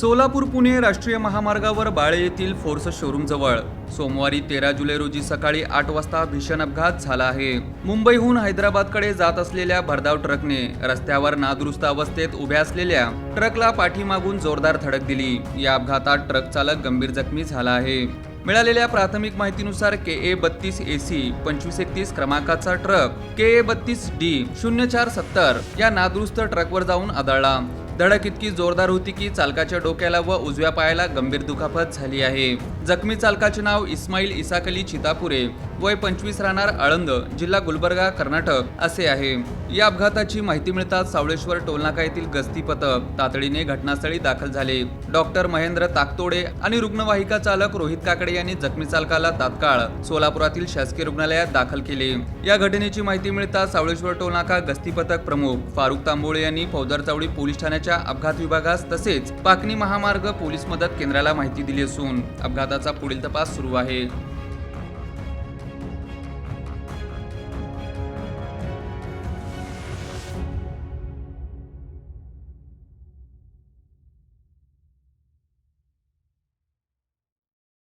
सोलापूर पुणे राष्ट्रीय महामार्गावर बाळे येथील फोर्स शोरूम जवळ सोमवारी 13 जुलै रोजी सकाळी 8 वाजता भीषण अपघात झाला आहे। मुंबईहून हैदराबादकडे जात असलेल्या भरधाव ट्रकने रस्त्यावर नादुरुस्त अवस्थेत उभ्या असलेल्या ट्रकला पाठीमागून जोरदार धडक दिली। या अपघातात ट्रक चालक गंभीर जखमी झाला आहे। मिळालेल्या प्राथमिक माहितीनुसार KA 32 AC 2531 क्रमांकाचा ट्रक KA 32 D 0470 या नादुरुस्त ट्रकवर जाऊन आदळला। धडक इतकी जोरदार होती की चालकाच्या डोक्याला व उजव्या पायाला गंभीर दुखापत झाली आहे। जखमी चालकाचे नाव इस्माईल इसाकली चितापुरे, वय 25, राहणार आळंद, जिल्हा गुलबर्गा, कर्नाटक असे आहे। या अपघाताची माहिती मिळताच सावळेश्वर टोलनाका येथील गस्ती पथक तातडीने घटनास्थळी दाखल झाले। डॉक्टर महेंद्र ताकतोडे आणि रुग्णवाहिका चालक रोहित काकडे यांनी जखमी चालकाला तात्काळ सोलापुरातील शासकीय रुग्णालयात दाखल केले। या घटनेची माहिती मिळताच सावळेश्वर टोलनाका गस्ती पथक प्रमुख फारुख तांबोळे यांनी फौजदार चावडी पोलीस ठाण्याच्या अपघात विभागास तसेच पाकणी महामार्ग पोलीस मदत केंद्राला माहिती दिली असून अपघाताचा पुढील तपास सुरू आहे।